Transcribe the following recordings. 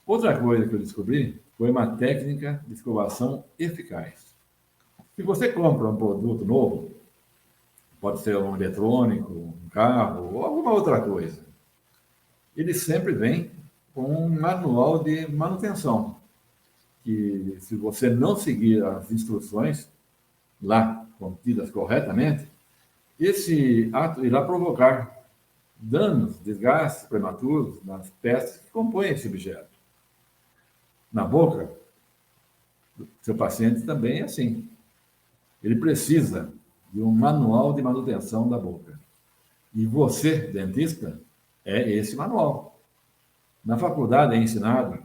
Outra coisa que eu descobri foi uma técnica de escovação eficaz. Se você compra um produto novo, pode ser um eletrônico, um carro ou alguma outra coisa, ele sempre vem com um manual de manutenção, que se você não seguir as instruções lá contidas corretamente, esse ato irá provocar danos, desgastes prematuros nas peças que compõem esse objeto. Na boca, seu paciente também é assim. Ele precisa de um manual de manutenção da boca. E você, dentista, é esse manual. Na faculdade é ensinado,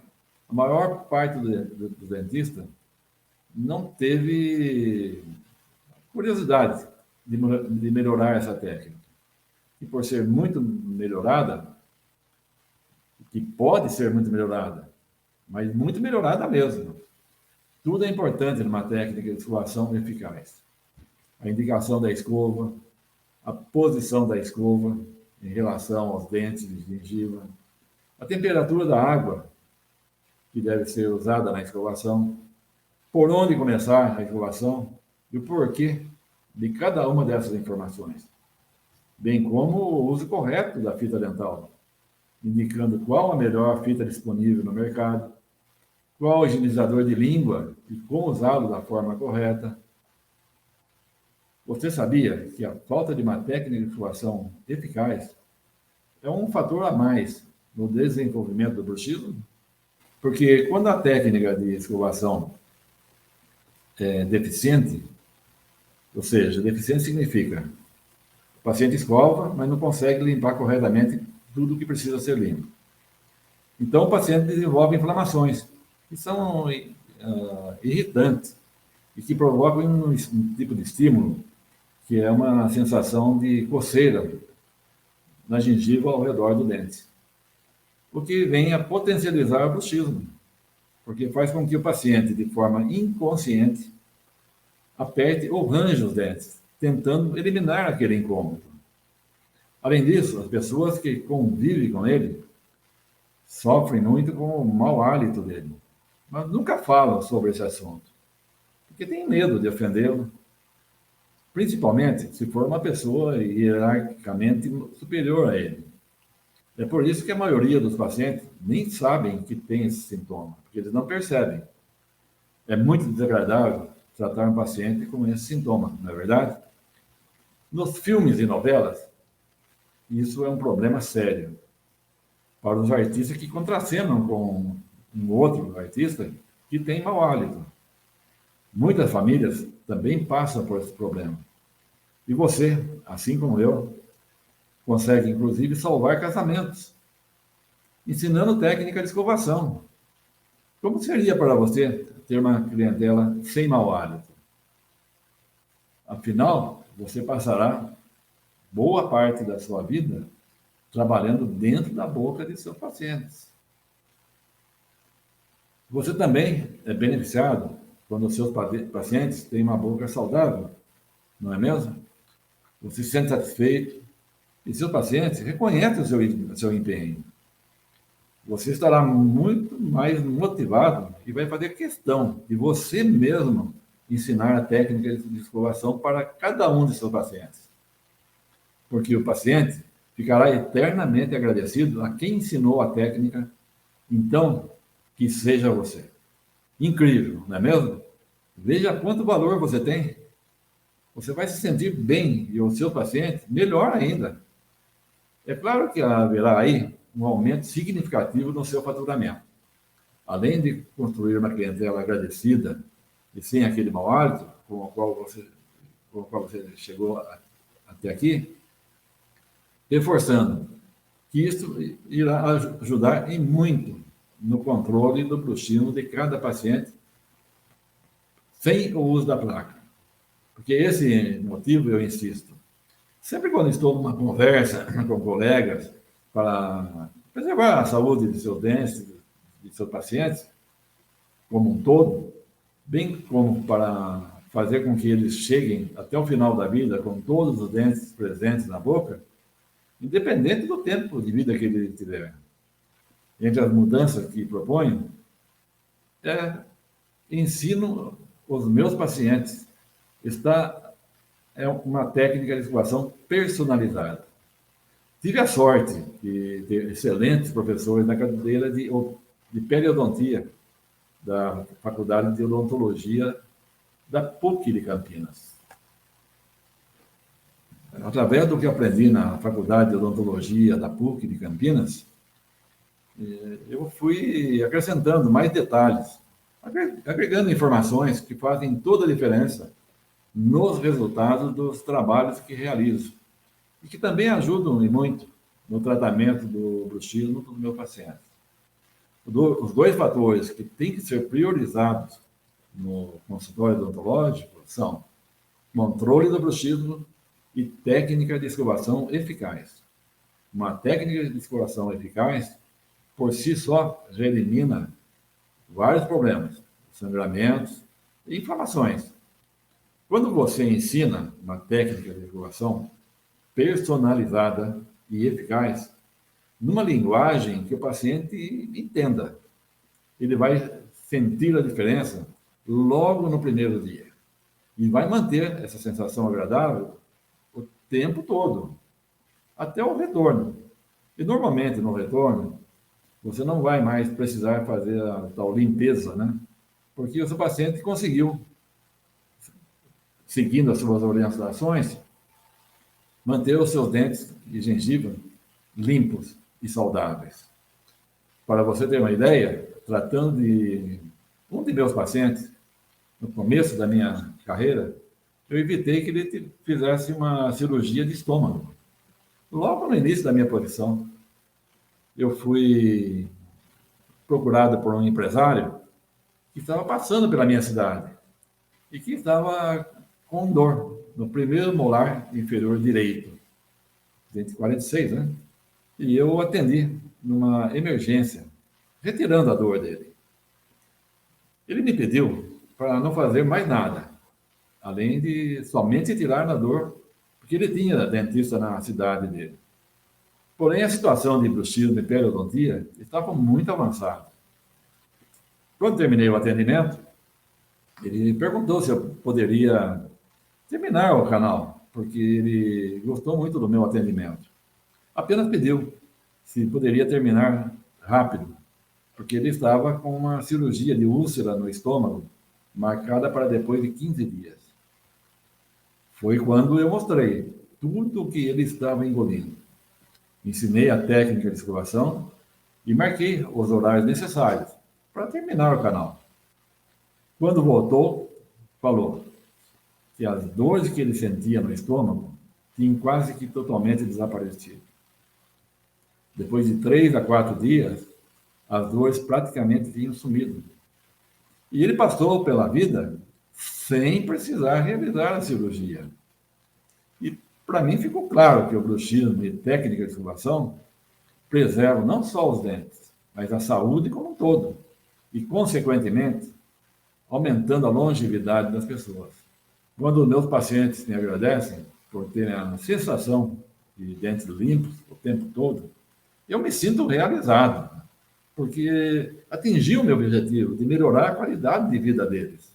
a maior parte do dentista não teve curiosidade de melhorar essa técnica. E por ser muito melhorada, que pode ser muito melhorada, mas muito melhorada mesmo. Tudo é importante numa técnica de escovação eficaz. A indicação da escova, a posição da escova em relação aos dentes de gengiva, a temperatura da água que deve ser usada na escovação, por onde começar a escovação e o porquê de cada uma dessas informações, bem como o uso correto da fita dental, indicando qual a melhor fita disponível no mercado, qual o higienizador de língua e como usá-lo da forma correta. Você sabia que a falta de uma técnica de escovação eficaz é um fator a mais no desenvolvimento do bruxismo? Porque quando a técnica de escovação é deficiente, ou seja, deficiente significa o paciente escova, mas não consegue limpar corretamente tudo que precisa ser limpo. Então, o paciente desenvolve inflamações, que são irritantes e que provocam um tipo de estímulo, que é uma sensação de coceira na gengiva ao redor do dente, o que vem a potencializar o bruxismo, porque faz com que o paciente, de forma inconsciente, aperte ou range os dentes, tentando eliminar aquele incômodo. Além disso, as pessoas que convivem com ele sofrem muito com o mau hálito dele, mas nunca falam sobre esse assunto, porque têm medo de ofendê-lo, principalmente se for uma pessoa hierarquicamente superior a ele. É por isso que a maioria dos pacientes nem sabem que tem esse sintoma, porque eles não percebem. É muito desagradável tratar um paciente com esse sintoma, não é verdade? Nos filmes e novelas, isso é um problema sério. Para os artistas que contracenam com um outro artista que tem mau hálito. Muitas famílias também passam por esse problema. E você, assim como eu, consegue inclusive salvar casamentos, ensinando técnica de escovação. Como seria para você ter uma clientela sem mau hálito? Afinal, você passará boa parte da sua vida trabalhando dentro da boca de seus pacientes. Você também é beneficiado quando os seus pacientes têm uma boca saudável, não é mesmo? Você se sente satisfeito e seus pacientes reconhecem o seu empenho. Você estará muito mais motivado e vai fazer questão de você mesmo ensinar a técnica de escovação para cada um de seus pacientes. Porque o paciente ficará eternamente agradecido a quem ensinou a técnica, então, que seja você. Incrível, não é mesmo? Veja quanto valor você tem. Você vai se sentir bem e o seu paciente melhor ainda. É claro que haverá aí um aumento significativo no seu faturamento. Além de construir uma clientela agradecida e sem aquele mau hálito com o qual você chegou até aqui, reforçando que isso irá ajudar em muito no controle do bruxismo de cada paciente sem o uso da placa. Porque esse motivo eu insisto. Sempre quando estou numa conversa com colegas para preservar a saúde de seus dentes, de seus pacientes, como um todo, bem como para fazer com que eles cheguem até o final da vida com todos os dentes presentes na boca, independente do tempo de vida que ele tiver. entre as mudanças que proponho, ensino os meus pacientes. É uma técnica de escovação personalizada. Tive a sorte de ter excelentes professores na cadeira de periodontia da Faculdade de Odontologia da PUC de Campinas. Através do que aprendi na Faculdade de Odontologia da PUC de Campinas, eu fui acrescentando mais detalhes, agregando informações que fazem toda a diferença nos resultados dos trabalhos que realizo e que também ajudam e muito no tratamento do bruxismo do meu paciente. Os dois fatores que têm que ser priorizados no consultório odontológico são controle do bruxismo e técnica de escovação eficaz. Uma técnica de escovação eficaz, por si só, já elimina vários problemas, sangramentos e inflamações. Quando você ensina uma técnica de escovação personalizada e eficaz, numa linguagem que o paciente entenda, ele vai sentir a diferença logo no primeiro dia. E vai manter essa sensação agradável o tempo todo, até o retorno. E normalmente no retorno, você não vai mais precisar fazer a tal limpeza, né? Porque o seu paciente conseguiu, seguindo as suas orientações, manter os seus dentes de gengiva limpos e saudáveis. Para você ter uma ideia, tratando de um de meus pacientes, no começo da minha carreira, eu evitei que ele fizesse uma cirurgia de estômago. Logo no início da minha profissão, eu fui procurado por um empresário que estava passando pela minha cidade e que estava com dor no primeiro molar inferior direito, dente 46, né? E eu atendi numa emergência, retirando a dor dele. Ele me pediu para não fazer mais nada, além de somente tirar a dor, porque ele tinha dentista na cidade dele. Porém, a situação de bruxismo e periodontia estava muito avançada. Quando terminei o atendimento, ele perguntou se eu poderia terminar o canal, porque ele gostou muito do meu atendimento. Apenas pediu se poderia terminar rápido, porque ele estava com uma cirurgia de úlcera no estômago, marcada para depois de 15 dias. Foi quando eu mostrei tudo o que ele estava engolindo. Ensinei a técnica de escovação e marquei os horários necessários para terminar o canal. Quando voltou, falou que as dores que ele sentia no estômago tinham quase que totalmente desaparecido. Depois de 3 a 4 dias, as dores praticamente tinham sumido. E ele passou pela vida sem precisar realizar a cirurgia. E para mim ficou claro que o bruxismo e técnica de escovação preservam não só os dentes, mas a saúde como um todo. E, consequentemente, aumentando a longevidade das pessoas. Quando meus pacientes me agradecem por terem a sensação de dentes limpos o tempo todo, eu me sinto realizado, porque atingi o meu objetivo de melhorar a qualidade de vida deles.